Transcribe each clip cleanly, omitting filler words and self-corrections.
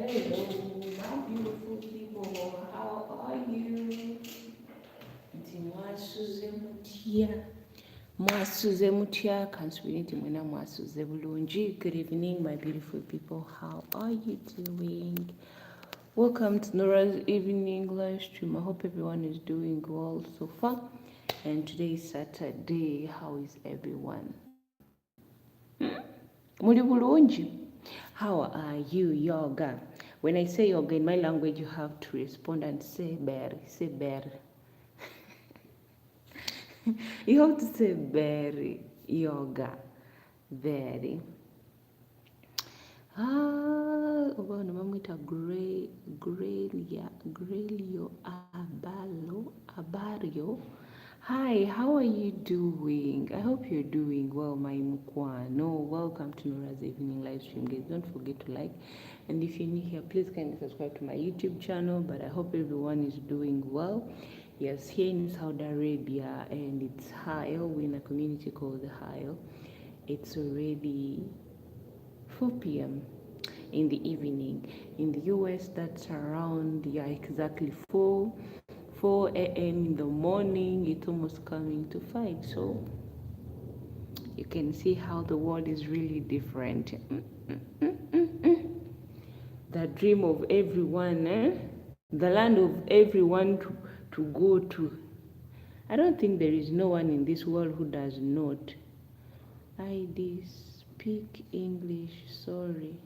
Hello, my beautiful people. How are you? Mwasuze mutya. Mwasuze mutya. Kansubiriti mwena mwasuze bulungi. Good evening, my beautiful people. How are you doing? Welcome to Norah's evening live stream. I hope everyone is doing well so far. And today is Saturday. How is everyone? Muri bulungi? How are you, yoga? When I say yoga in my language, you have to respond and say ber, say ber. You have to say berry, yoga, very. Ubona bamwita Grelio Abario. Hi, how are you doing? I hope you're doing well, my Mukwano. Welcome to Norah's evening live stream, guys. Don't forget to like. And if you're new here, please kindly subscribe to my YouTube channel. But I hope everyone is doing well. Yes, here in Saudi Arabia, and it's Hail. We're in a community called the Hail. It's already 4 p.m. in the evening. In the US, that's around, yeah, exactly 4 a.m. in the morning. It's almost coming to 5. So you can see how the world is really different. The dream of everyone, the land of everyone to go to. I don't think there is no one in this world who does not. I speak English, sorry.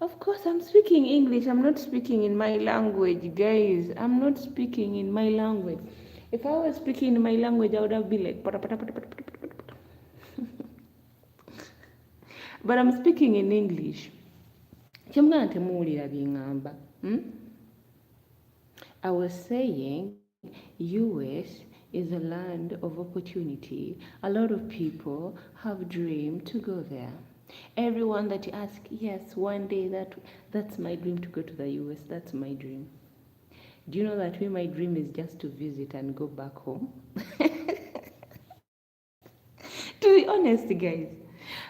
Of course, I'm speaking English. I'm not speaking in my language, guys. I'm not speaking in my language. If I was speaking in my language, I would have been like, but I'm speaking in English. I was saying US is a land of opportunity. A lot of people have dreamed to go there. Everyone that you ask, yes, one day that's my dream to go to the US. That's my dream. Do you know that my dream is just to visit and go back home? To be honest, guys,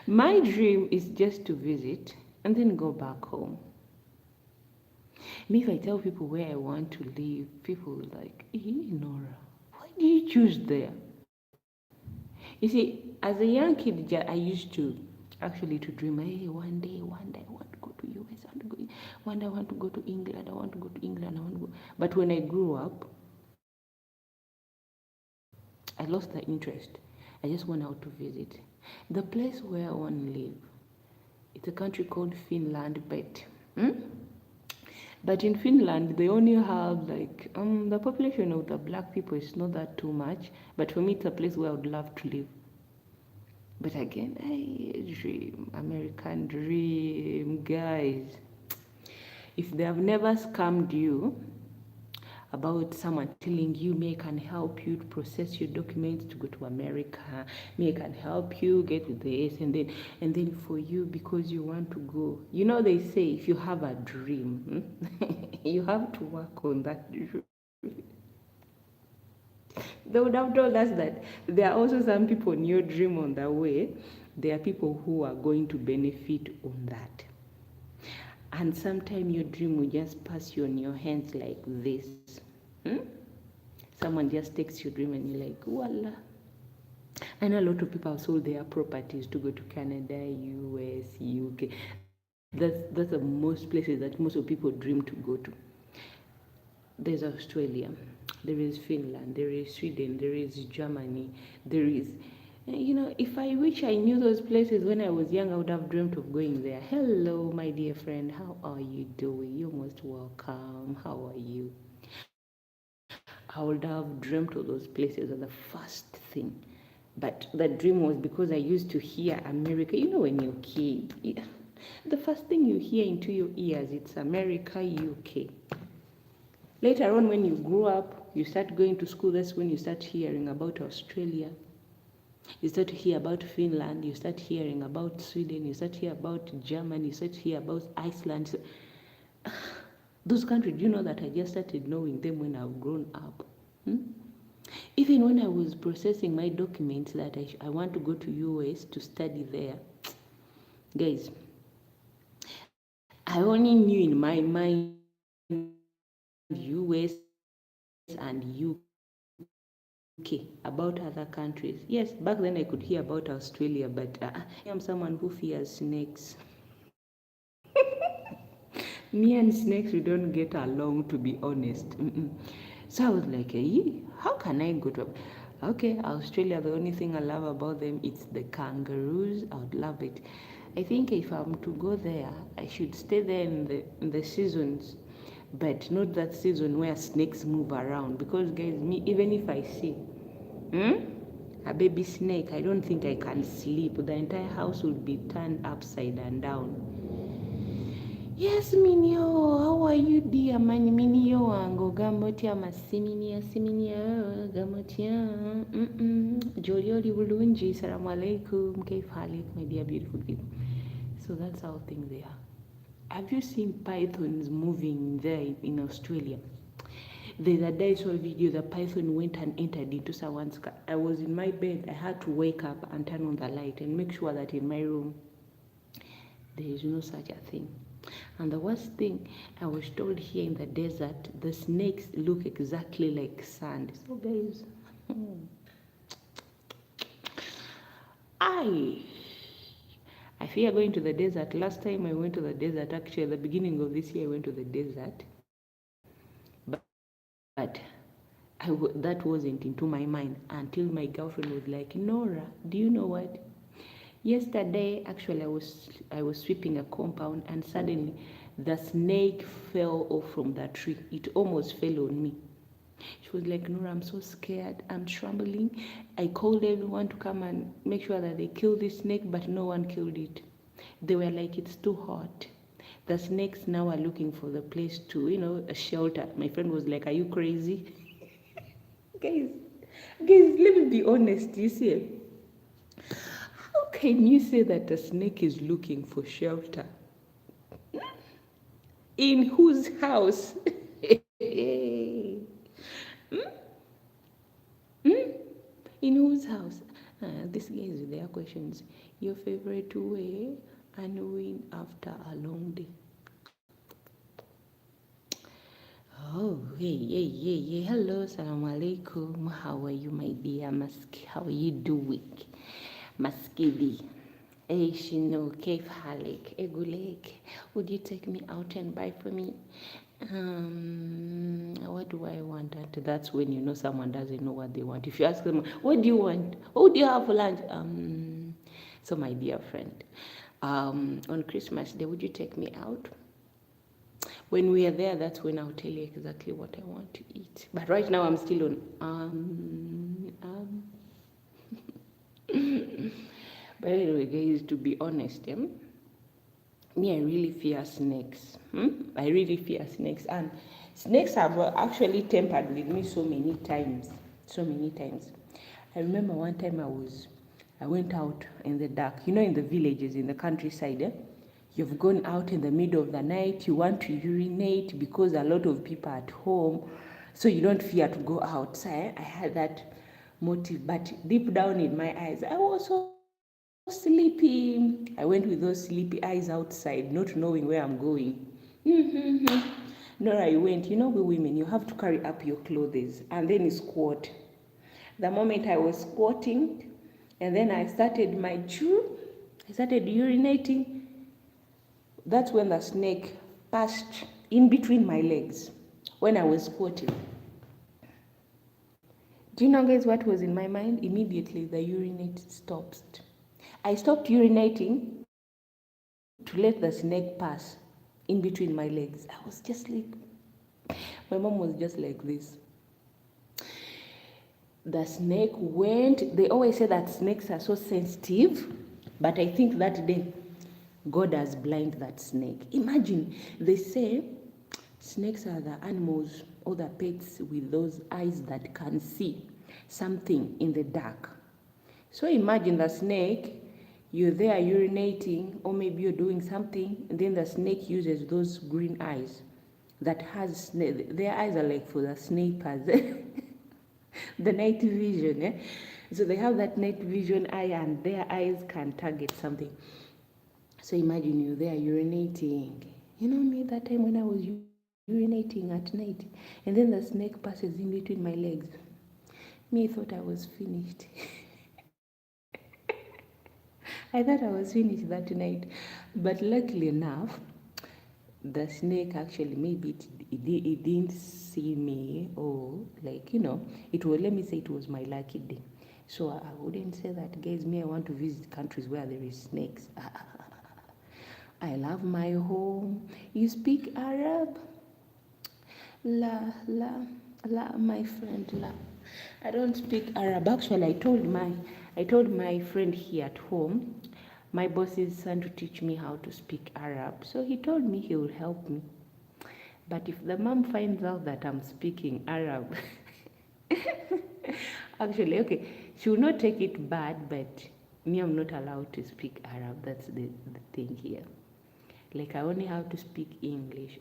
my dream is just to visit and then go back home. Me, if I tell people where I want to live, people will like, Nora, why do you choose there? You see, as a young kid, I used to actually to dream, hey, one day I want to go to US, one day I want to go to England, I want to go to England, I want to go. But when I grew up, I lost the interest. I just went out to visit. The place where I want to live, it's a country called Finland, but in Finland, they only have like, the population of the black people is not that too much. But for me, it's a place where I would love to live. But again, dream, American dream, guys. If they have never scammed you about someone telling you, me can help you to process your documents to go to America, me can help you get this, and then for you, because you want to go, you know, they say if you have a dream, you have to work on that dream. They would have told us that there are also some people in your dream on the way. There are people who are going to benefit on that. And sometimes your dream will just pass you on your hands like this. Someone just takes your dream and you're like, voila. I know a lot of people have sold their properties to go to Canada, US, UK. That's the most places that most of people dream to go to. There's Australia, there is Finland, there is Sweden, there is Germany, there is, you know, if I wish I knew those places when I was young, I would have dreamt of going there. Hello, my dear friend, how are you doing? You're most welcome. How are you? I would have dreamt of those places as the first thing. But the dream was because I used to hear America. You know, when you're a kid, the first thing you hear into your ears, it's America, UK. Later on, when you grow up, you start going to school, that's when you start hearing about Australia. You start to hear about Finland, you start hearing about Sweden, you start to hear about Germany, you start to hear about Iceland. Those countries, do you know that I just started knowing them when I've grown up? Even when I was processing my documents that I want to go to US to study there, guys, I only knew in my mind US and UK, about other countries. Yes, back then I could hear about Australia, but I'm someone who fears snakes. Me and snakes, we don't get along, to be honest. So I was like, how can I go to? Okay, Australia, the only thing I love about them, it's the kangaroos. I would love it. I think if I'm to go there, I should stay there in the seasons, but not that season where snakes move around. Because guys, me, even if I see a baby snake, I don't think I can sleep. The entire house will be turned upside and down. Yes, Minio, how are you, dear? Mani Minio, ango gamotia, masiminia, siminia, gamotia. Jolioli Bulunji, Salaam alaikum, Kaif halik, my dear beautiful people. So that's how things they are. Have you seen pythons moving there in Australia? There's a day I saw a video, the python went and entered into someone's car. I was in my bed, I had to wake up and turn on the light and make sure that in my room there is no such a thing. And the worst thing, I was told here in the desert, the snakes look exactly like sand. So guys, I fear going to the desert. Last time I went to the desert, actually at the beginning of this year, I went to the desert. But that wasn't into my mind until my girlfriend was like, Nora, do you know what? Yesterday, actually, I was sweeping a compound and suddenly the snake fell off from the tree. It almost fell on me. She was like, Nora, I'm so scared. I'm trembling. I called everyone to come and make sure that they kill this snake, but no one killed it. They were like, it's too hot. The snakes now are looking for the place to, a shelter. My friend was like, are you crazy? guys, let me be honest, you see. How can you say that a snake is looking for shelter? In whose house? In whose house? This guy is their questions. Your favorite way unwind after a long day. Oh, hey. Hello, salam alaikum. How are you, my dear Maski? How are you doing? Maskidi. Shino, Kaif Halik, Egulek. Would you take me out and buy for me? What do I want? And that's when you know someone doesn't know what they want. If you ask them, what do you want? What do you have for lunch? So my dear friend, on Christmas Day, would you take me out? When we are there, that's when I'll tell you exactly what I want to eat. But right now I'm still on But anyway, guys, to be honest, me, I really fear snakes. I really fear snakes. And snakes have actually tempered with me so many times. I remember one time I went out in the dark. In the villages, in the countryside, you've gone out in the middle of the night, you want to urinate because a lot of people are at home, so you don't fear to go outside. I had that motive, but deep down in my eyes, I was so sleepy. I went with those sleepy eyes outside, not knowing where I'm going. Nora, I went. We women, you have to carry up your clothes and then you squat. The moment I was squatting, and then I started my chew, I started urinating. That's when the snake passed in between my legs when I was squatting. Do you know, guys, what was in my mind? Immediately, the urinate stopped. I stopped urinating to let the snake pass in between my legs. I was just like, my mom was just like this. The snake went. They always say that snakes are so sensitive, but I think that day, God has blinded that snake. Imagine, they say snakes are the animals or the pets with those eyes that can see something in the dark. So imagine the snake, you're there urinating, or maybe you're doing something, and then the snake uses those green eyes that has, their eyes are like for the snipers, the night vision. So they have that night vision eye, and their eyes can target something. So imagine you're there urinating, You know me, that time when I was urinating at night, and then the snake passes in between my legs. Me, I thought I was finished. I thought I was finished that night. But luckily enough, the snake actually, maybe it didn't see me, or like, it was, let me say, it was my lucky day. So I wouldn't say that, guys, me, I want to visit countries where there is snakes. I love my home. You speak Arab? La, la, la, my friend, la. I don't speak Arab. Actually, I told my friend here at home, my boss's son, to teach me how to speak Arab. So he told me he will help me. But if the mom finds out that I'm speaking Arab, actually, okay, she will not take it bad, but me, I'm not allowed to speak Arab. That's the thing here. Like, I only have to speak English.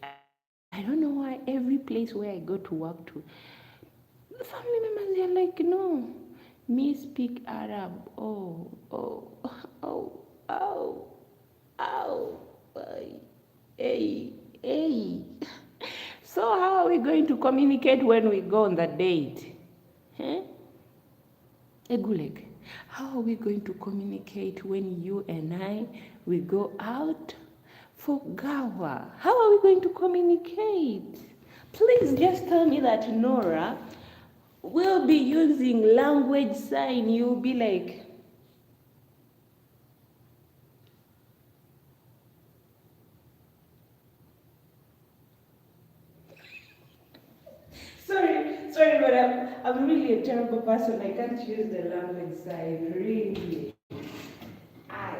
I don't know why every place where I go to work to, the family members, they're like, no, me speak Arab. Oh, oh, oh, oh, oh, hey, hey. So how are we going to communicate when we go on the date? Huh? Egulek, how are we going to communicate when you and I, we go out for Gawa? How are we going to communicate? Please just tell me that Nora will be using language sign. You'll be like, sorry, but I'm really a terrible person. I can't use the language sign, really. I.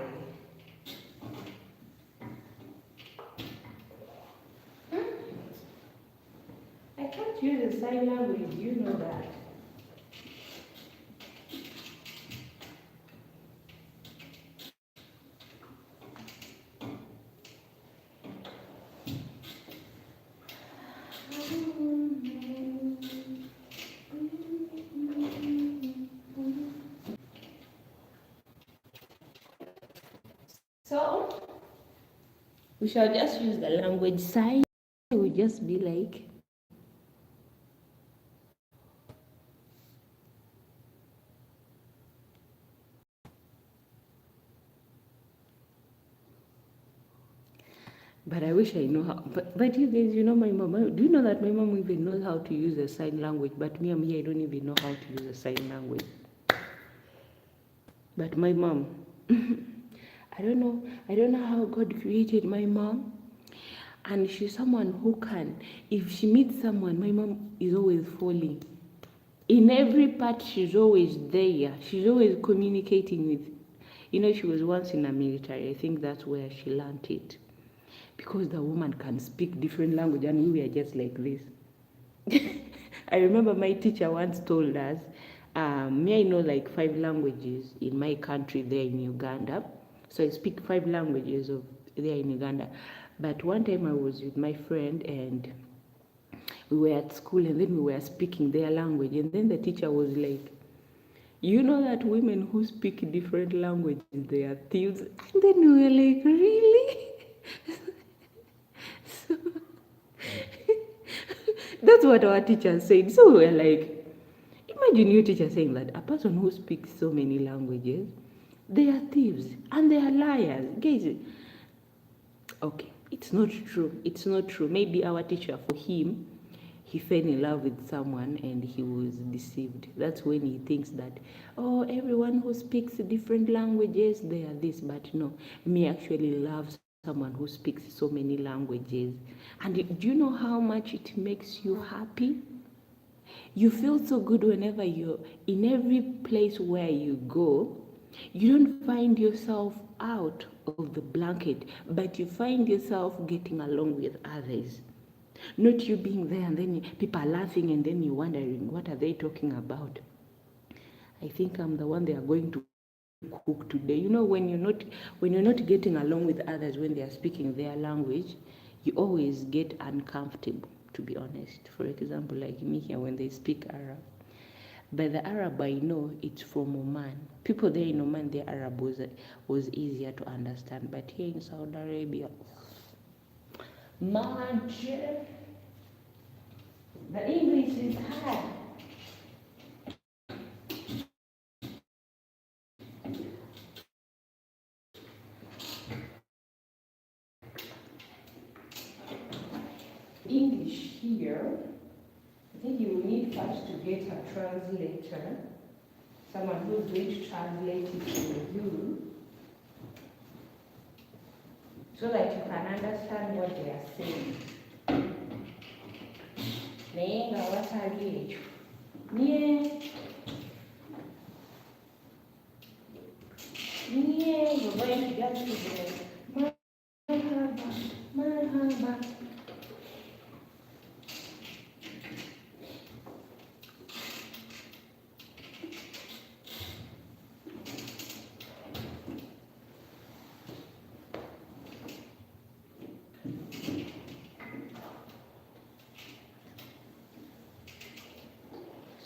I can't use the sign language, you know that. So, we shall just use the language sign. It will just be like, but I wish I know how. But you guys, my mom. Do you know that my mom even knows how to use a sign language? But me, I'm here, I don't even know how to use a sign language. But my mom, I don't know. I don't know how God created my mom. And she's someone who can, if she meets someone, my mom is always falling. In every part, she's always there. She's always communicating with. She was once in the military. I think that's where she learned it. Because the woman can speak different language, and we were just like this. I remember my teacher once told us, me, I know like 5 languages in my country there in Uganda. So I speak 5 languages of there in Uganda. But one time I was with my friend, and we were at school, and then we were speaking their language, and then the teacher was like, you know that women who speak different languages, they are thieves? And then we were like, really? So, that's what our teacher said. So we were like, imagine your teacher saying that a person who speaks so many languages, they are thieves and they are liars. Guys, okay, it's not true. It's not true. Maybe our teacher, for him, he fell in love with someone and he was deceived. That's when he thinks that, oh, everyone who speaks different languages, they are this. But no, me actually loves someone who speaks so many languages. And do you know how much it makes you happy? You feel so good whenever you're in every place where you go. You don't find yourself out of the blanket, but you find yourself getting along with others. Not you being there and then people are laughing and then you're wondering, what are they talking about? I think I'm the one they are going to cook today. When you're not getting along with others when they are speaking their language, you always get uncomfortable, to be honest. For example, like me here, when they speak Arab. But the Arab I know, it's from Oman. People there in Oman, their Arab was easier to understand. But here in Saudi Arabia, March. The English is hard. English here, I think you will need first to get a translator, someone who's going to translate it for you, so that you can understand what they are saying. Nenga watali echo. We're going to get to the marhaba.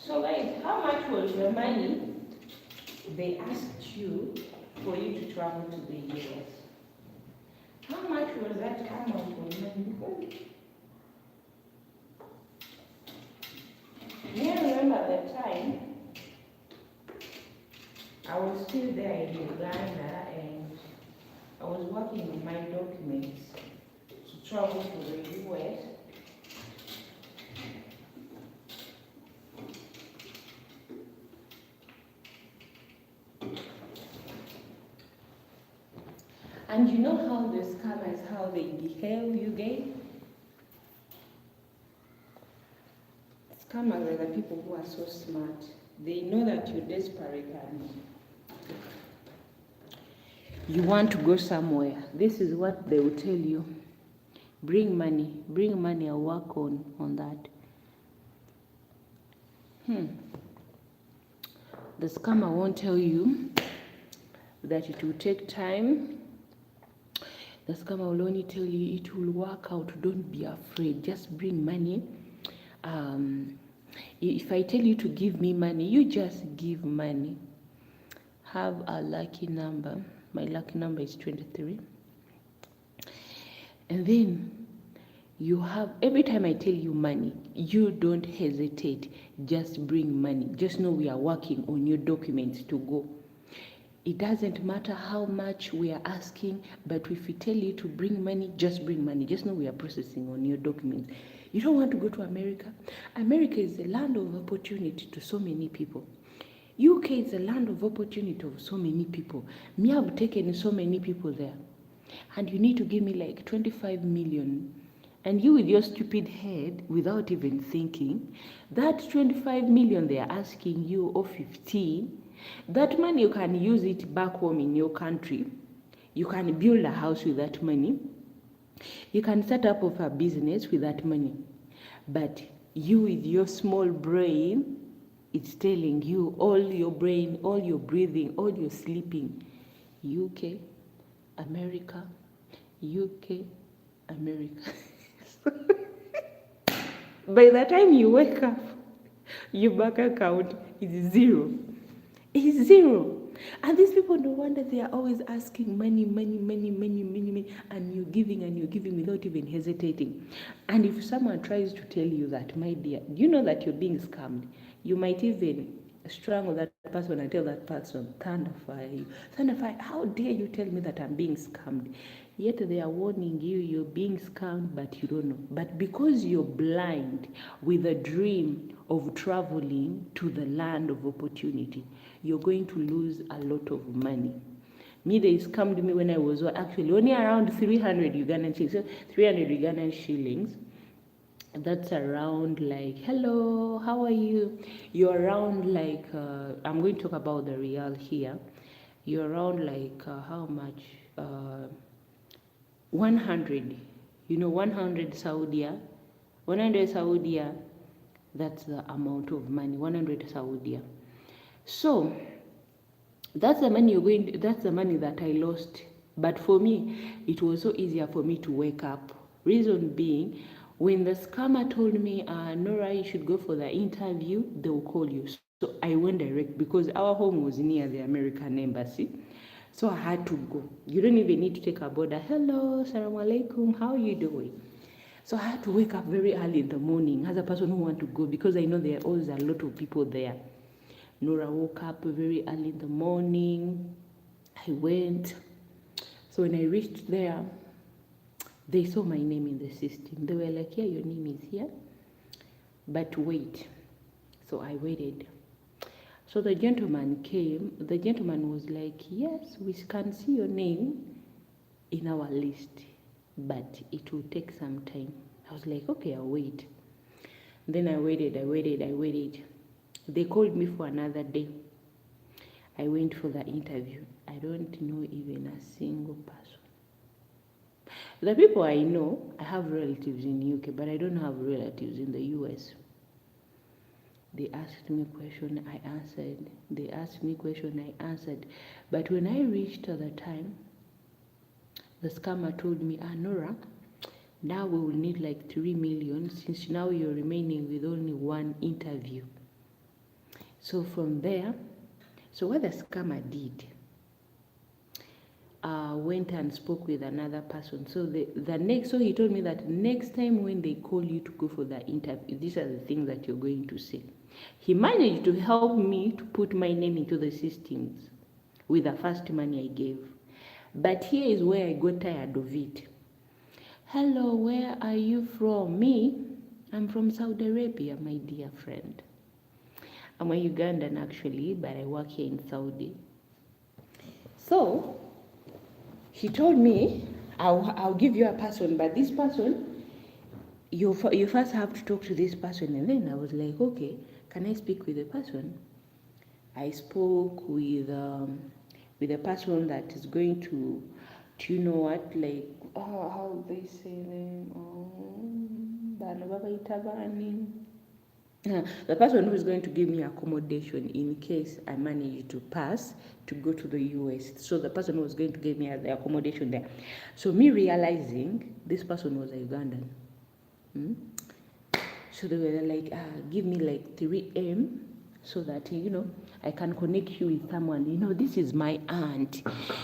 So guys, how much was the money they asked you for you to travel to the US? How much was that amount of money? I remember the time I was still there in Uganda and I was working on my documents to travel to the US. And you know how the scammers, how they behave, you guys? Scammers are the people who are so smart. They know that you're desperate and you want to go somewhere. This is what they will tell you. Bring money, I'll work on that. The scammer won't tell you that it will take time. The scammer will only tell you it will work out. Don't be afraid. Just bring money. If I tell you to give me money, you just give money. Have a lucky number. My lucky number is 23. And then you have, every time I tell you money, you don't hesitate. Just bring money. Just know we are working on your documents to go. It doesn't matter how much we are asking, but if we tell you to bring money, just bring money. Just know we are processing on your documents. You don't want to go to America? America is a land of opportunity to so many people. UK is a land of opportunity to so many people. Me, I've taken so many people there. And you need to give me like 25 million. And you with your stupid head, without even thinking, that 25 million they are asking you, or 15, that money you can use it back home in your country. You can build a house with that money. You can start up a business with that money. But you with your small brain, it's telling you, all your brain, all your breathing, all your sleeping, UK, America, UK, America. By the time you wake up, your bank account is zero. It's zero. And these people, no wonder they are always asking money, and you're giving without even hesitating. And if someone tries to tell you that, my dear, you know that you're being scammed. You might even strangle that person and tell that person, Thunderfire, how dare you tell me that I'm being scammed? Yet they are warning you, you're being scammed, but you don't know. But because you're blind with a dream of traveling to the land of opportunity, you're going to lose a lot of money. Me, they scammed me when I was actually only around 300 Ugandan shillings. So 300 Ugandan shillings, that's around like, hello, how are you? You're around like, I'm going to talk about the real here. You're around like, how much? 100, 100 Saudia. 100 Saudia, that's the amount of money, 100 Saudia. So that's the money that's the money that I lost. But for me, it was so easier for me to wake up. Reason being, when the scammer told me, Nora, you should go for the interview, they will call you. So I went direct because our home was near the American embassy. So I had to go. You don't even need to take a border. Hello, assalamu alaikum, how are you doing? So I had to wake up very early in the morning as a person who want to go, because I know there are always a lot of people there. Norah woke up very early in the morning. I went. So when I reached there, they saw my name in the system. They were like, yeah, your name is here, but wait. So I waited. So the gentleman came. The gentleman was like, yes, we can see your name in our list, but it will take some time. I was like, okay, I'll wait. Then I waited. They called me for another day. I went for the interview. I don't know even a single person. The people I know, I have relatives in UK, but I don't have relatives in the US. They asked me a question, I answered. They asked me a question, I answered. But when I reached the time, the scammer told me, Norah, now we will need like 3 million, since now you're remaining with only one interview. So from there, so what the scammer did, went and spoke with another person. So so he told me that next time when they call you to go for the interview, these are the things that you're going to say. He managed to help me to put my name into the systems with the first money I gave. But here is where I got tired of it. Hello, where are you from? Me? I'm from Saudi Arabia, my dear friend. I'm a Ugandan actually, but I work here in Saudi. So he told me, I'll give you a person, but this person, you first have to talk to this person. And then I was like, okay, can I speak with the person? I spoke with a person that is going to you know what, like, how they say them, the person who is going to give me accommodation in case I manage to pass to go to the US. So the person who was going to give me the accommodation there. So me realizing this person was a Ugandan. So they were like, give me like 3M so that, I can connect you with someone. This is my aunt.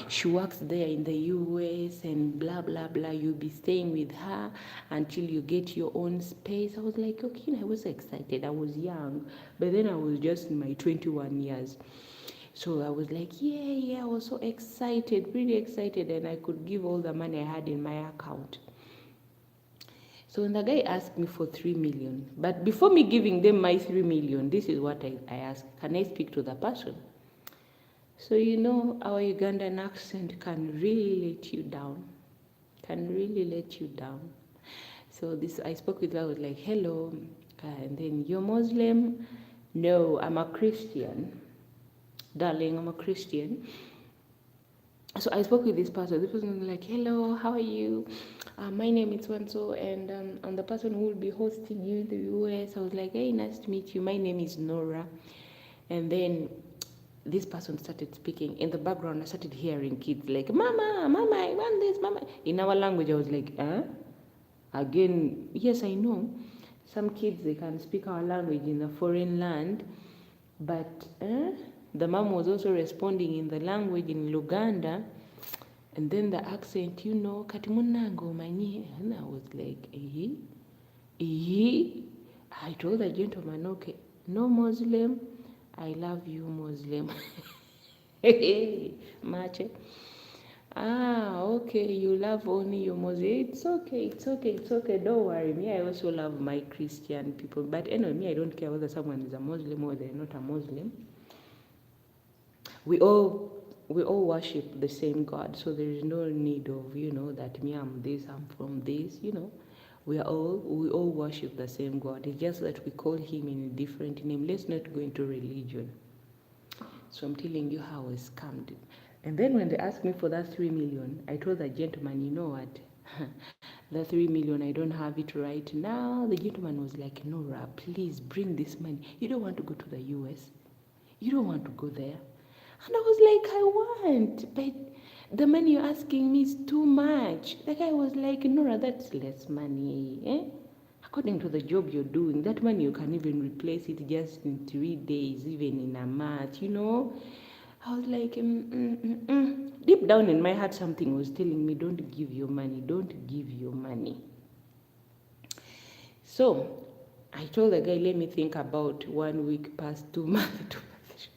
She works there in the US and blah, blah, blah. You'll be staying with her until you get your own space. I was like, okay, I was excited. I was young, but then I was just in my 21 years. So I was like, yeah, I was so excited, really excited, and I could give all the money I had in my account. So when the guy asked me for 3 million, but before me giving them my 3 million, this is what I asked, can I speak to the person? So our Ugandan accent can really let you down, So I spoke with her, I was like, hello, and then, you're Muslim? No, I'm a Christian. Darling, I'm a Christian. So I spoke with this person. This person was like, hello, how are you? My name is so-and-so, and I'm the person who will be hosting you in the US. I was like, hey, nice to meet you. My name is Norah. And then this person started speaking. In the background, I started hearing kids like, Mama, I want this, Mama. In our language, I was like, Again, yes, I know. Some kids, they can speak our language in a foreign land, but the mom was also responding in the language in Luganda, and then the accent, katimunango manye, and I was like, I told the gentleman, okay, no Muslim, I love you, Muslim. Mache. Okay, you love only your Muslim. It's okay, don't worry. Me, I also love my Christian people. But anyway, me, I don't care whether someone is a Muslim or they're not a Muslim. We all worship the same God, so there is no need of, that me, I'm this, I'm from this, We all worship the same God. It's just that we call him in a different name. Let's not go into religion. So I'm telling you how I was scammed. And then when they asked me for that 3 million, I told the gentleman, you know what? The 3 million, I don't have it right now. The gentleman was like, Norah, please bring this money. You don't want to go to the US. You don't want to go there. And I was like, I want, but the money you're asking me is too much. The guy was like, Norah, that's less money. According to the job you're doing, that money you can even replace it just in 3 days, even in a month, I was like, Deep down in my heart, something was telling me, don't give your money. So I told the guy, let me think about 1 week past 2 months. 2 months.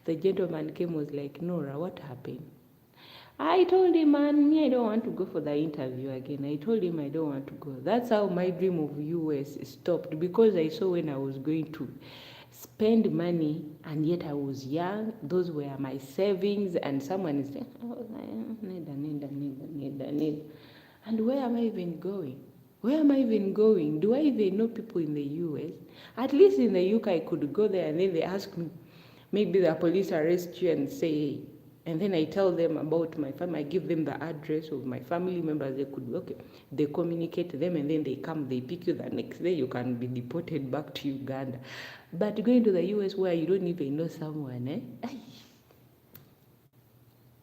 The gentleman came, was like, Nora, what happened? I told him, man, me, I don't want to go for the interview again. I told him I don't want to go. That's how my dream of US stopped, because I saw when I was going to spend money, and yet I was young. Those were my savings, and someone is saying, I was like, need. And where am I even going? Where am I even going? Do I even know people in the US? At least in the UK, I could go there and then they ask me, maybe the police arrest you and say, hey. And then I tell them about my family. I give them the address of my family members. They could, okay, they communicate to them, and then they come, they pick you the next day. You can be deported back to Uganda. But going to the US where you don't even know someone,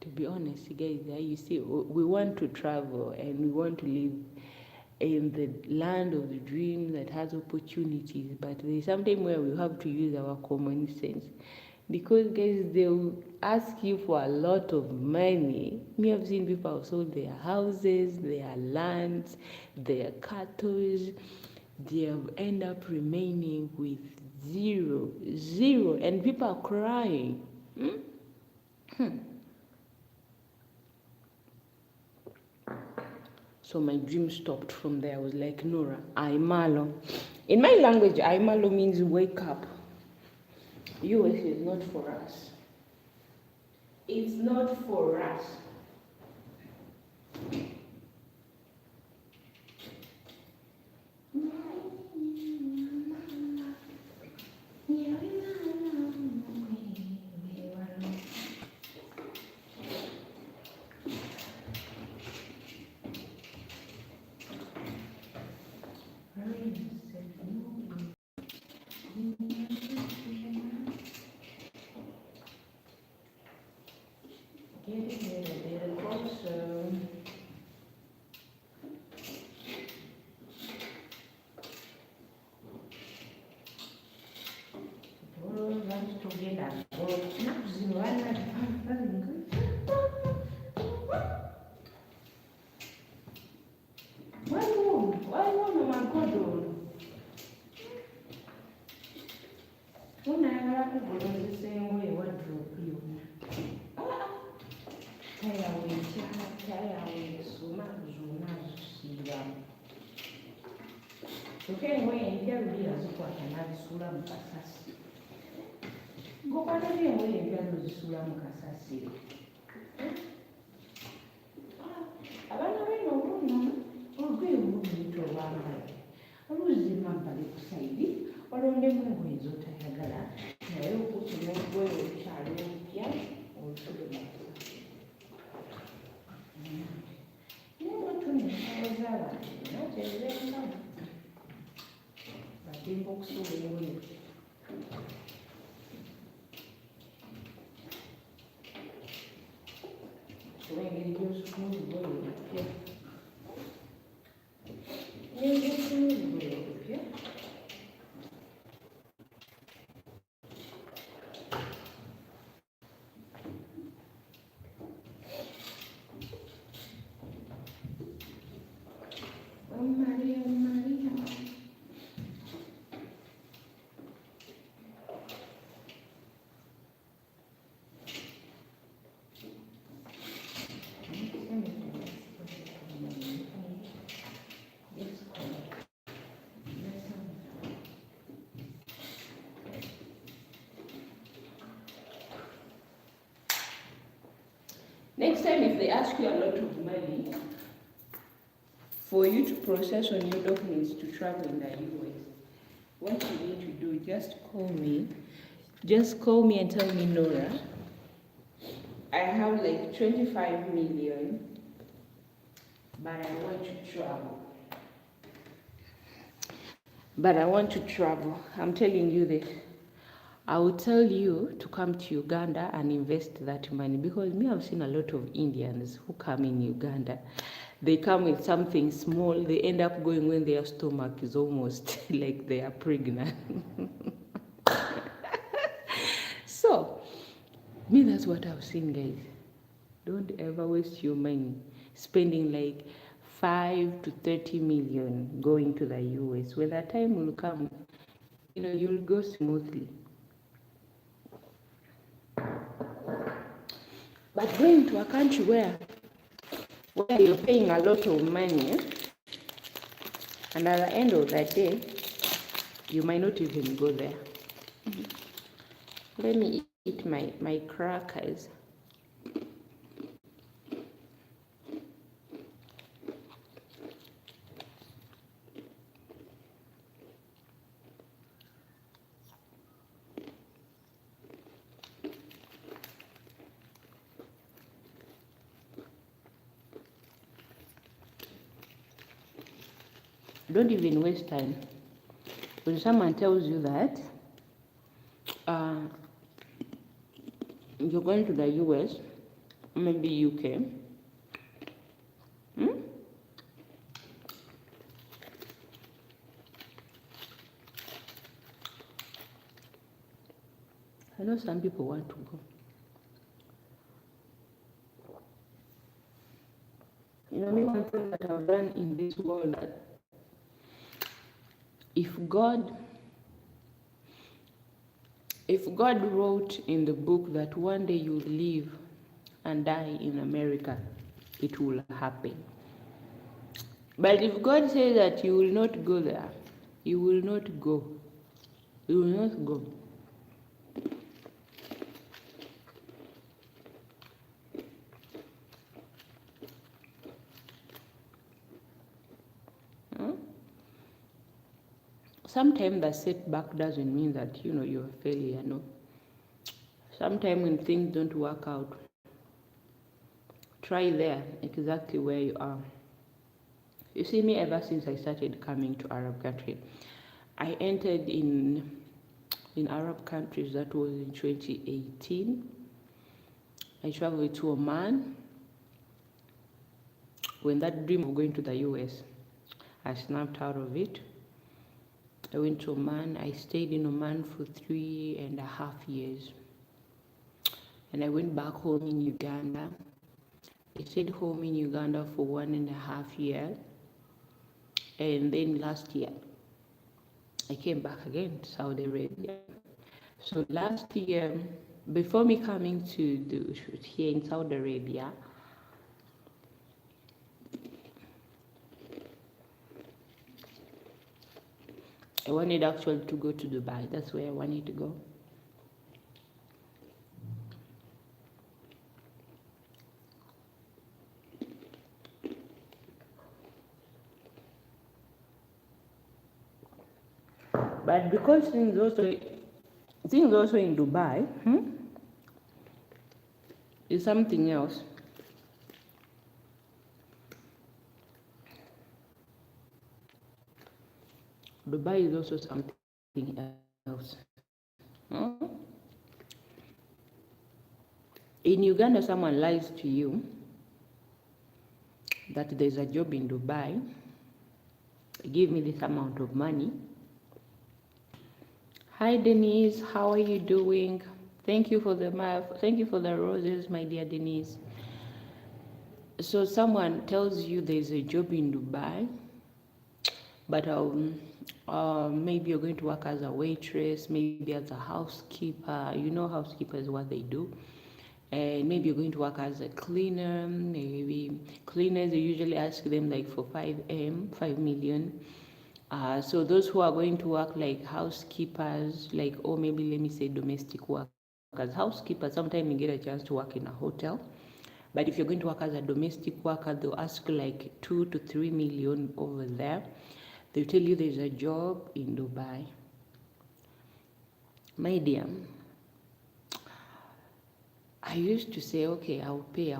to be honest, guys, you see, we want to travel and we want to live in the land of the dream that has opportunities, but there's something where we have to use our common sense, because guys, they'll ask you for a lot of money. Me, I've seen people have sold their houses, their lands, their cattle. They have end up remaining with zero, and people are crying. So my dream stopped from there. I was like, Nora, Aimalo. In my language, Aimalo means wake up. US is not for us. It's not for us. Next time, if they ask you a lot of money for you to process on your documents to travel in the US, what you need to do, just call me. Just call me and tell me, Nora, I have like 25 million, but I want to travel. I'm telling you this. I will tell you to come to Uganda and invest that money, because me, I've seen a lot of Indians who come in Uganda. They come with something small, they end up going when their stomach is almost like they are pregnant. So, me, that's what I've seen, guys. Don't ever waste your money spending like 5 to 30 million going to the US. When that time will come, you'll go smoothly. But going to a country where you're paying a lot of money, and at the end of the day, you might not even go there. Let me eat my crackers. Don't even waste time. When someone tells you that you're going to the US, maybe UK, I know some people want to go. Me, one thing that I've learned in this world, that if God wrote in the book that one day you live and die in America, it will happen. But if God says that you will not go there, you will not go. You will not go. Sometimes the setback doesn't mean that you're a failure. No. Sometimes when things don't work out, try there exactly where you are. You see, me, ever since I started coming to Arab country, I entered in Arab countries. That was in 2018. I traveled to Oman. When that dream of going to the US, I snapped out of it. I went to Oman. I stayed in Oman for 3.5 years. And I went back home in Uganda. I stayed home in Uganda for 1.5 years. And then last year, I came back again to Saudi Arabia. So last year, before me coming to do shoot here in Saudi Arabia, I wanted actually to go to Dubai. That's where I wanted to go. But because things also in Dubai is something else. Dubai is also something else. In Uganda, someone lies to you that there's a job in Dubai. Give me this amount of money. Hi Denise, how are you doing? Thank you for the roses, my dear Denise. So someone tells you there's a job in Dubai, but maybe you're going to work as a waitress, maybe as a housekeeper. Housekeepers, what they do. And maybe you're going to work as a cleaner. Maybe cleaners, they usually ask them like for 5 million. So those who are going to work like housekeepers, or maybe let me say domestic workers. Housekeepers, sometimes you get a chance to work in a hotel. But if you're going to work as a domestic worker, they'll ask like 2 to 3 million over there. They'll tell you there's a job in Dubai. My dear, I used to say, okay, I'll pay.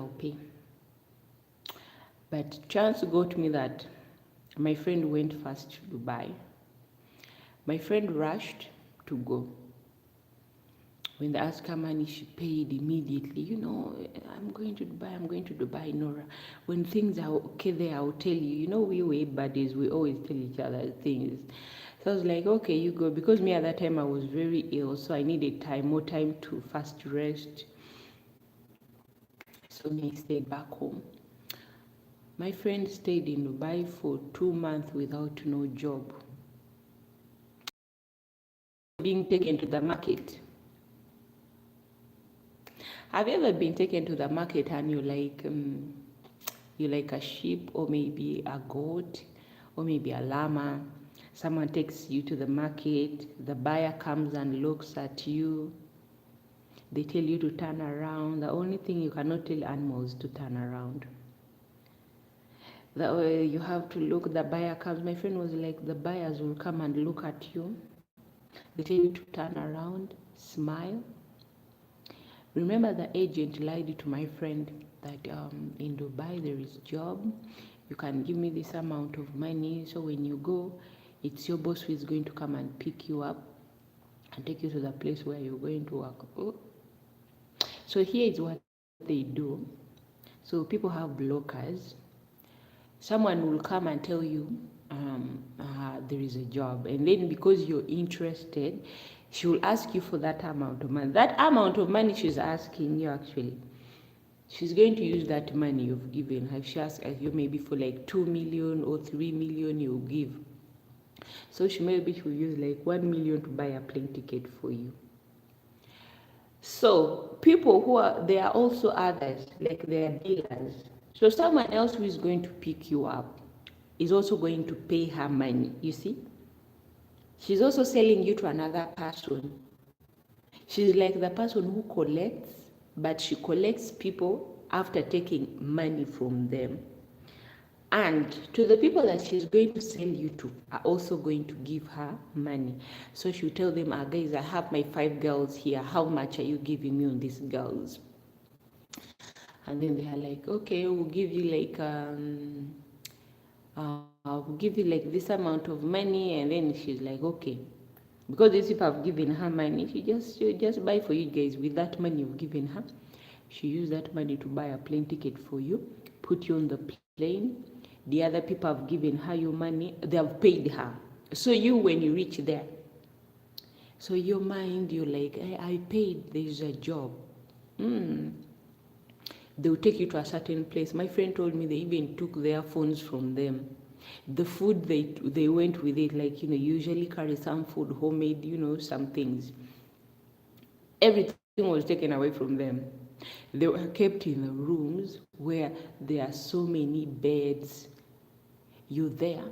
But chance got me that my friend went first to Dubai. My friend rushed to go. When they asked her money, she paid immediately. I'm going to Dubai, Nora. When things are okay there, I'll tell you. We were buddies. We always tell each other things. So I was like, okay, you go. Because me at that time, I was very ill. So I needed more time to fast rest. So me, I stayed back home. My friend stayed in Dubai for 2 months without no job. Being taken to the market. Have you ever been taken to the market and you like a sheep or maybe a goat or maybe a llama? Someone takes you to the market, the buyer comes and looks at you. They tell you to turn around. The only thing you cannot tell animals to turn around. That way you have to look, the buyer comes. My friend was like, the buyers will come and look at you. They tell you to turn around, smile. Remember, the agent lied to my friend that in Dubai there is job. You can give me this amount of money, so when you go, it's your boss who is going to come and pick you up and take you to the place where you're going to work. Oh. So here is what they do. So people have blockers. Someone will come and tell you there is a job, and then because you're interested, she will ask you for that amount of money. That amount of money she's asking you, actually, she's going to use that money you've given her. If she asks you maybe for like 2 million or 3 million, you'll give. So she maybe she'll use like 1 million to buy a plane ticket for you. So people there are also others, like they are dealers. So someone else who is going to pick you up is also going to pay her money, you see? She's also selling you to another person. She's like the person who collects, but she collects people after taking money from them. And to the people that she's going to sell you to are also going to give her money. So she'll tell them, guys, I have my 5 girls here. How much are you giving me on these girls? And then they are like, okay, we'll give you like we'll give you like this amount of money. And then she's like, okay, because these people have given her money, she'll just buy for you guys with that money you've given her. She used that money to buy a plane ticket for you, put you on the plane. The other people have given her your money, they have paid her. So you, when you reach there, so your mind, you're like, hey, I paid, there's a job. They'll take you to a certain place. My friend told me they even took their phones from them. The food, they went with it, like, usually carry some food, homemade, some things. Everything was taken away from them. They were kept in the rooms where there are so many beds. You're there.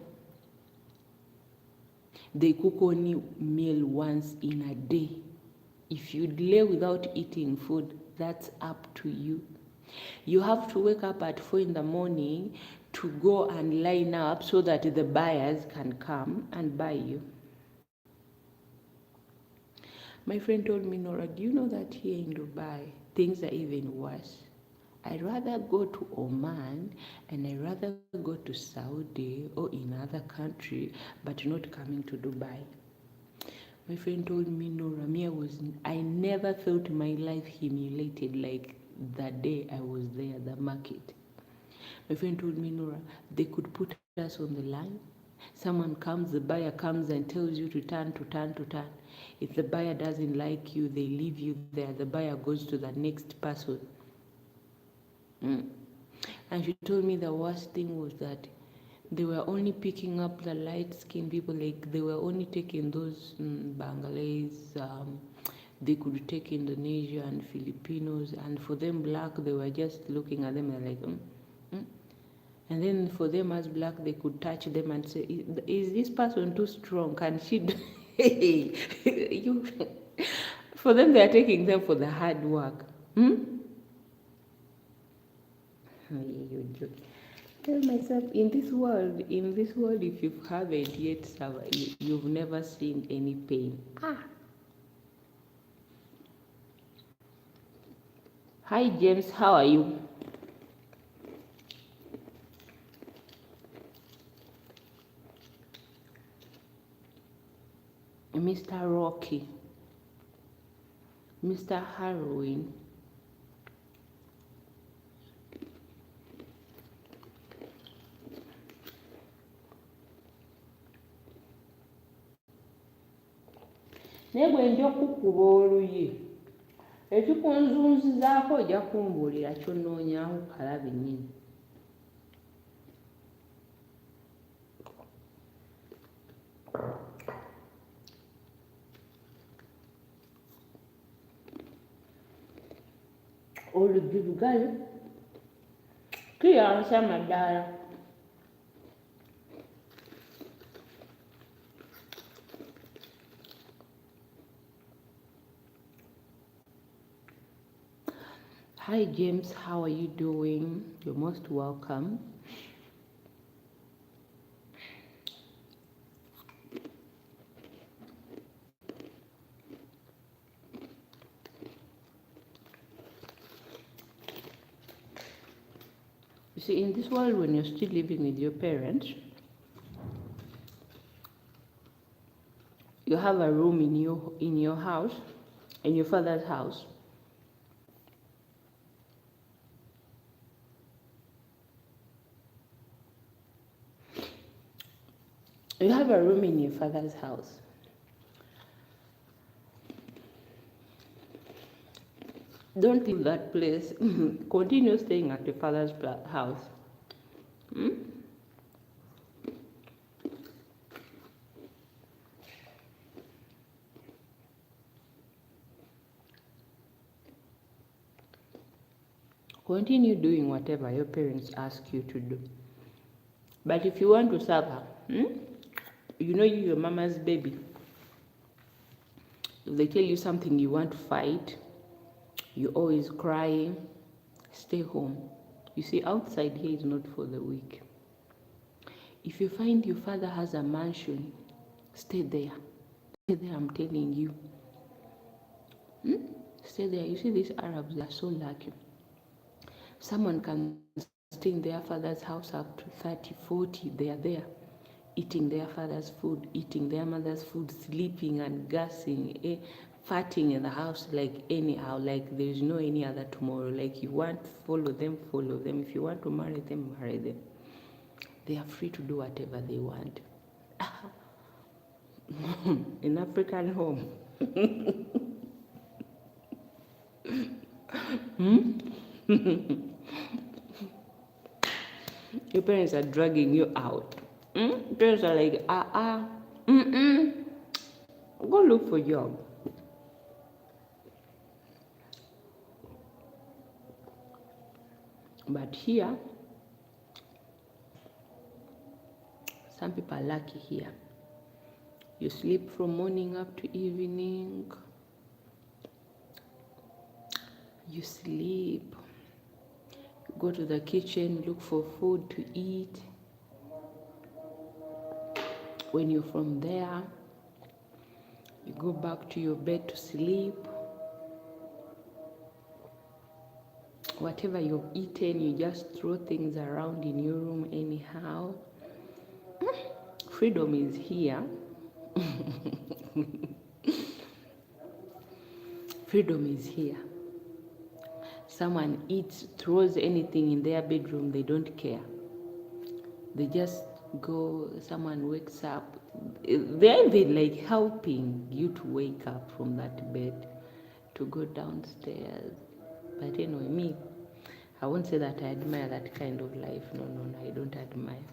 They cook only meal once in a day. If you delay without eating food, that's up to you. You have to wake up at 4 in the morning to go and line up so that the buyers can come and buy you. My friend told me, Nora, do you know that here in Dubai, things are even worse? I'd rather go to Oman and I'd rather go to Saudi or in other country, but not coming to Dubai. My friend told me, Nora, I never felt my life humiliated like that day I was there at the market. My friend told me, Nora, they could put us on the line. Someone comes, the buyer comes and tells you to turn. If the buyer doesn't like you, they leave you there. The buyer goes to the next person. And she told me the worst thing was that they were only picking up the light-skinned people. Like, they were only taking those Bangladesh. They could take Indonesia and Filipinos. And for them, black, they were just looking at them and like, And then for them as black, they could touch them and say, is this person too strong? Can she do? For them, they are taking them for the hard work. You joke. Tell myself, in this world, if you haven't yet survived, you've never seen any pain. Hi, James, how are you? Mr. Rocky, Mr. Harrowing. Naye bwe nja okukuba oluyi ekikunzunzizaako ojja kumbuulira ky'onoonyaamu kalabi nnyini. olugirugayo kiyansa amaddala. Hi James, how are you doing? You're most welcome. You see, in this world, when you're still living with your parents, you have a room in your house, in your father's house. You have a room in your father's house. Don't leave that place. Continue staying at your father's house. Continue doing whatever your parents ask you to do. But if you want to suffer, you know you're your mama's baby. If they tell you something you want to fight, you're always crying, stay home. You see, outside here is not for the weak. If you find your father has a mansion, stay there. Stay there, I'm telling you. Stay there. You see, these Arabs, they are so lucky. Someone can stay in their father's house up to 30, 40. They are there, eating their father's food, eating their mother's food, sleeping and gassing, farting in the house like anyhow, like there is no any other tomorrow. Like you want to follow them, follow them. If you want to marry them, marry them. They are free to do whatever they want. In African home. Your parents are dragging you out. Parents are like, go look for a job. But here, some people are lucky here. You sleep from morning up to evening. You sleep. You go to the kitchen, look for food to eat. When you're from there, you go back to your bed to sleep. Whatever you've eaten, you just throw things around in your room anyhow. Freedom is here. Freedom is here. Someone eats, throws anything in their bedroom, they don't care. They just go, someone wakes up. They're even like helping you to wake up from that bed, to go downstairs. But anyway, me, I won't say that I admire that kind of life. No, I don't admire.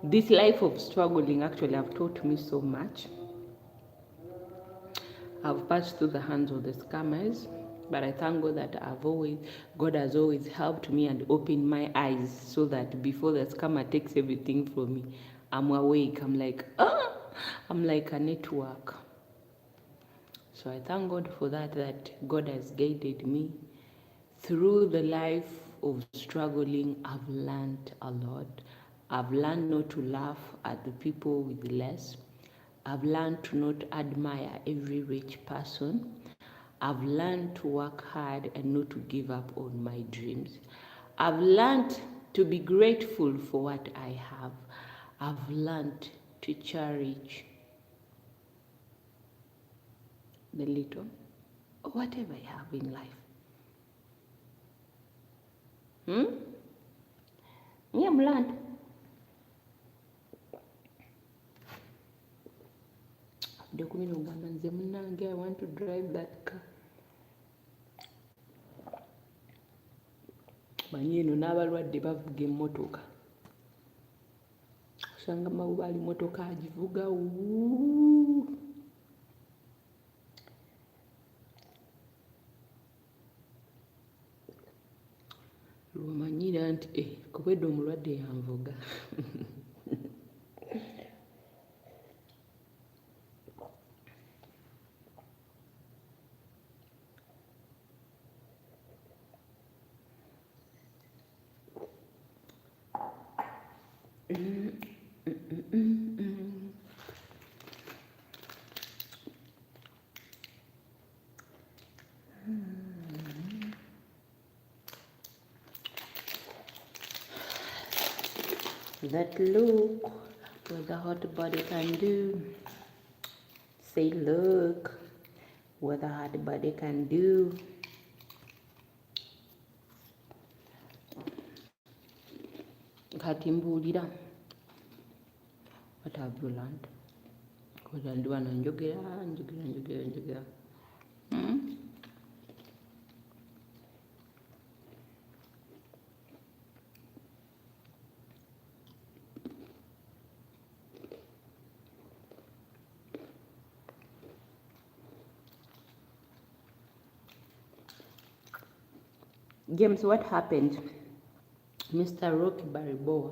This life of struggling actually have taught me so much. I've passed through the hands of the scammers, but I thank God that God has always helped me and opened my eyes so that before the scammer takes everything from me, I'm awake. I'm like a network. So I thank God for that God has guided me. Through the life of struggling, I've learned a lot. I've learned not to laugh at the people with less. I've learned to not admire every rich person. I've learned to work hard and not to give up on my dreams. I've learned to be grateful for what I have. I've learned to cherish the little, or whatever I have in life. Yeah, I've learned. I want to drive that car. Manyi eno n'abalwadde bavuga emmotoka. Osanga mawuba ali mmotoka agivuga lwomanyira nti kubedde omulwadde yanvuga. That look what the hot body can do. Say look what the hot body can do. Kati mbuulira. What have you learned? Because ndi wano njogera. James, what happened? Mr. Rocky Bariboa.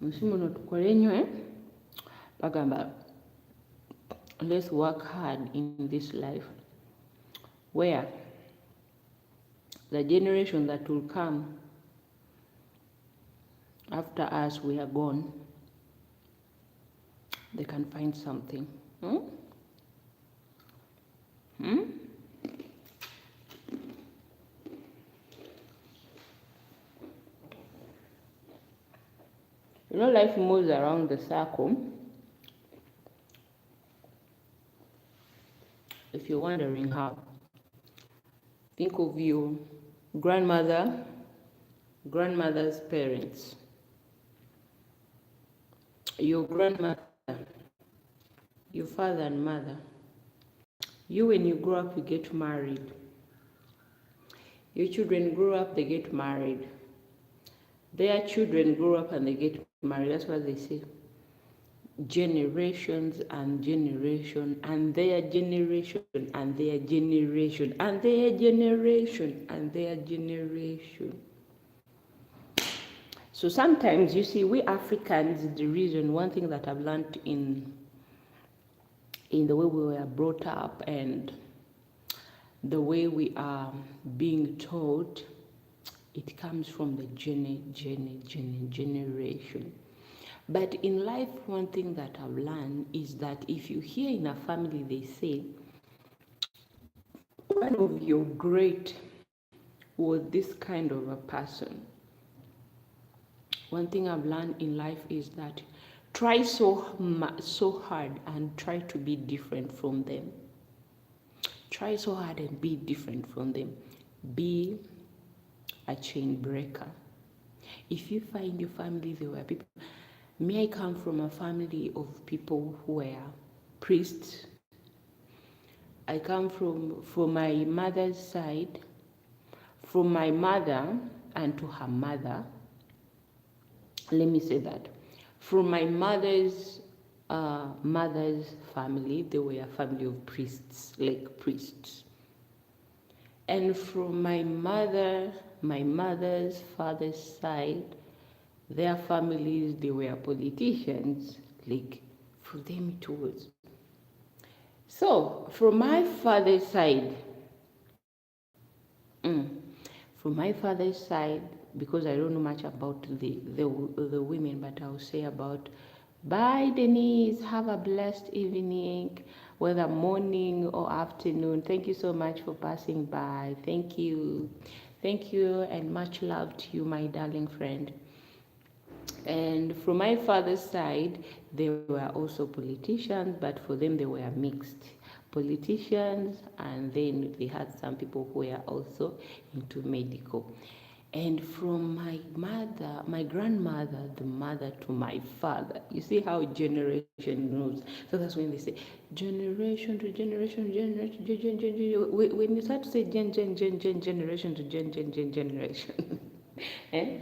Musimuno tukole nnyo bagamba let's work hard in this life where the generation that will come after us, we are gone, they can find something. You know, life moves around the circle. If you're wondering how, think of your grandmother's parents, your grandmother, your father and mother. You, when you grow up, you get married. Your children grow up, they get married. Their children grow up and they get married. That's what they say. Generations and generation, and their generation, and their generation, and their generation, and their generation. So sometimes, you see, we Africans, the reason, one thing that I've learned in the way we were brought up and the way we are being taught, it comes from the generation. But in life, one thing that I've learned is that if you hear in a family, they say, one of your great was this kind of a person. One thing I've learned in life is that try so hard and try to be different from them. Try so hard and be different from them. Be a chain breaker. If you find your family, there were people. Me, I come from a family of people who were priests. I come from my mother's side, from my mother and to her mother. Let me say that. From my mother's family, they were a family of priests, like priests. And from my mother's father's side, their families, they were politicians, like for them it was. So from my father's side, because I don't know much about the women, but I'll say about, bye Denise, have a blessed evening, whether morning or afternoon. Thank you so much for passing by. Thank you, and much love to you, my darling friend. And from my father's side, they were also politicians, but for them they were mixed politicians, and then they had some people who were also into medical. And from my mother, my grandmother, the mother to my father, you see how generation moves. So that's when they say generation to generation, when you start to say generation to generation, eh?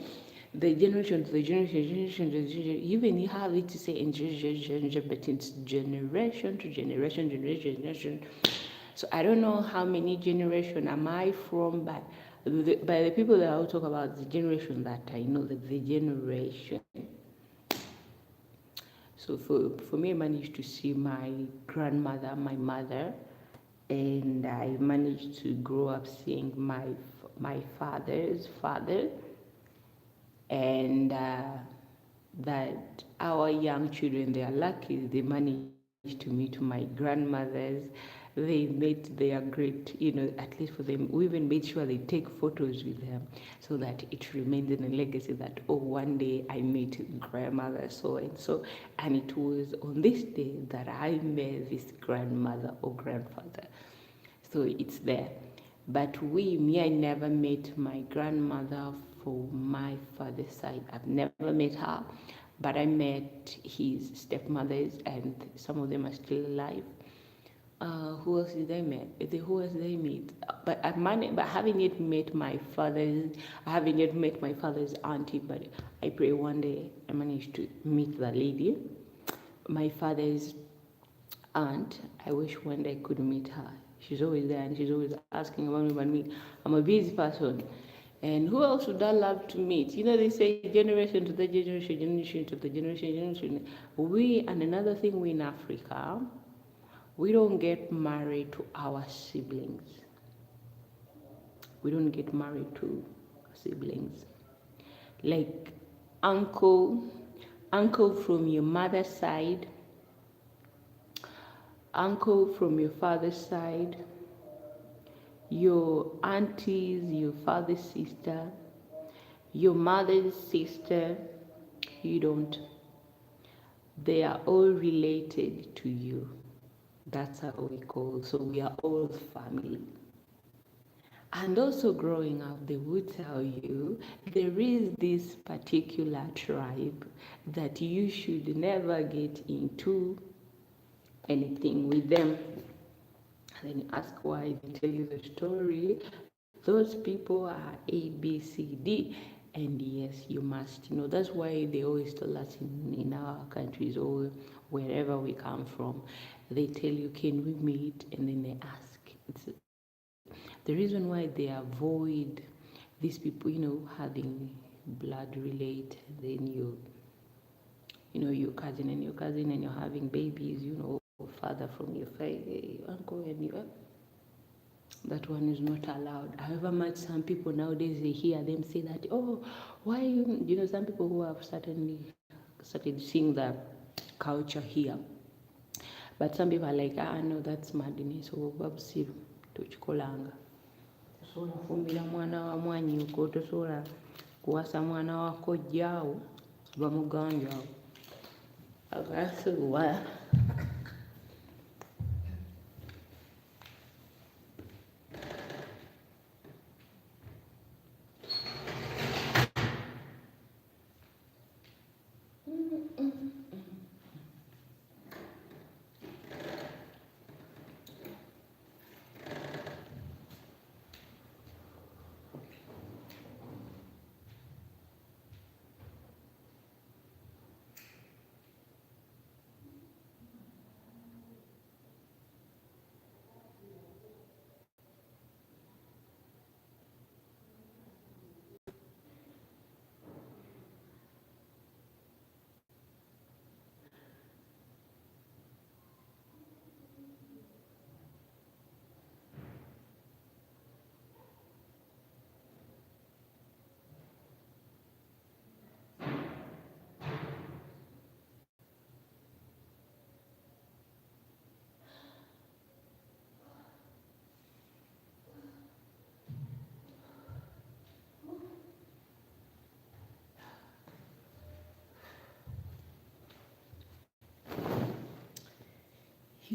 The generation to the generation, even you have it to say in generation, but it's generation to generation. So I don't know how many generation am I from, but by the people that I will talk about, the generation that I know, that the generation. So for me, I managed to see my grandmother, my mother, and I managed to grow up seeing my father's father, and that our young children, they are lucky, they managed to meet my grandmothers. They made their great, at least for them, we even made sure they take photos with them so that it remains in a legacy that, oh, one day I met grandmother so and so, and it was on this day that I met this grandmother or grandfather. So it's there. But me, I never met my grandmother for my father's side. I've never met her, but I met his stepmothers, and some of them are still alive. Who else did I meet? Who else did I meet? But having yet met my father's, I haven't yet met my father's auntie. But I pray one day I manage to meet the lady, my father's aunt. I wish one day I could meet her. She's always there and she's always asking about me, but me, I'm a busy person. And who else would I love to meet? They say generation to the generation, generation to the generation. And another thing, we in Africa, we don't get married to our siblings. We don't get married to siblings. Like uncle from your mother's side, uncle from your father's side, your aunties, your father's sister, your mother's sister, you don't. They are all related to you. That's how we call. So we are all family. And also growing up, they would tell you there is this particular tribe that you should never get into anything with them. And then you ask why, they tell you the story. Those people are A, B, C, D. And yes, you must. That's why they always tell us in our countries or wherever we come from. They tell you, can we meet? And then they ask. It's the reason why they avoid these people, having blood relate. Then your cousin and your cousin, and you're having babies, father from your uncle, and that one is not allowed. However much some people nowadays, they hear them say that, oh, why some people who have certainly started seeing the culture here, but some people are like, no, that's madness. So babusiru tukikolanga tosobola kufumbira mwana wa mwanyi uko, tosobola kuwasa mwana wa kojjaawo bamuganja awo akasuwa.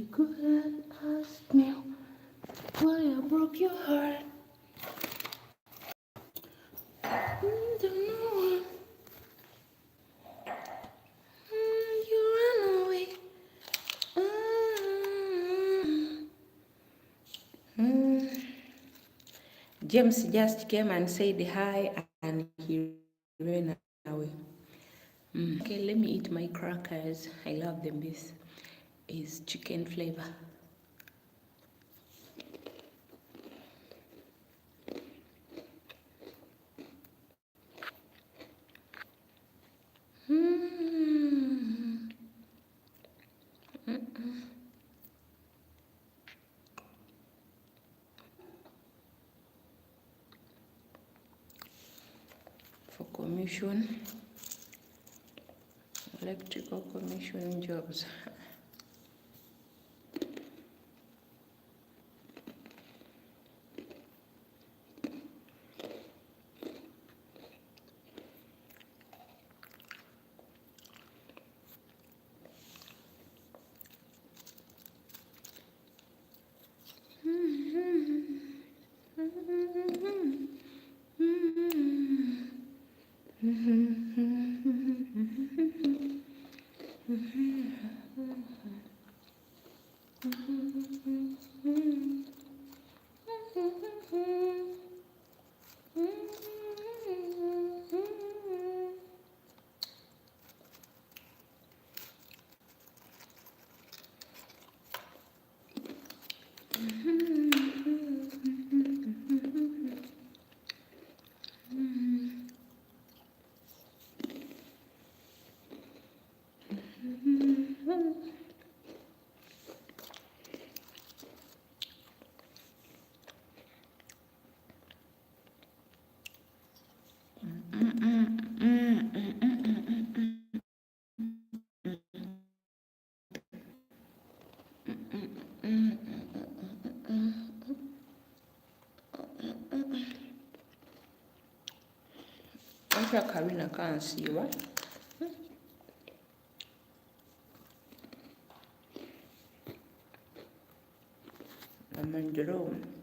you could ask me why I broke your heart. Don't know. You ran away. James just came and said hi and he ran away. Okay, let me eat my crackers. I love them. This is chicken flavor. For commission, electrical commission jobs. Acha Karina can't see, right? I'm in the room.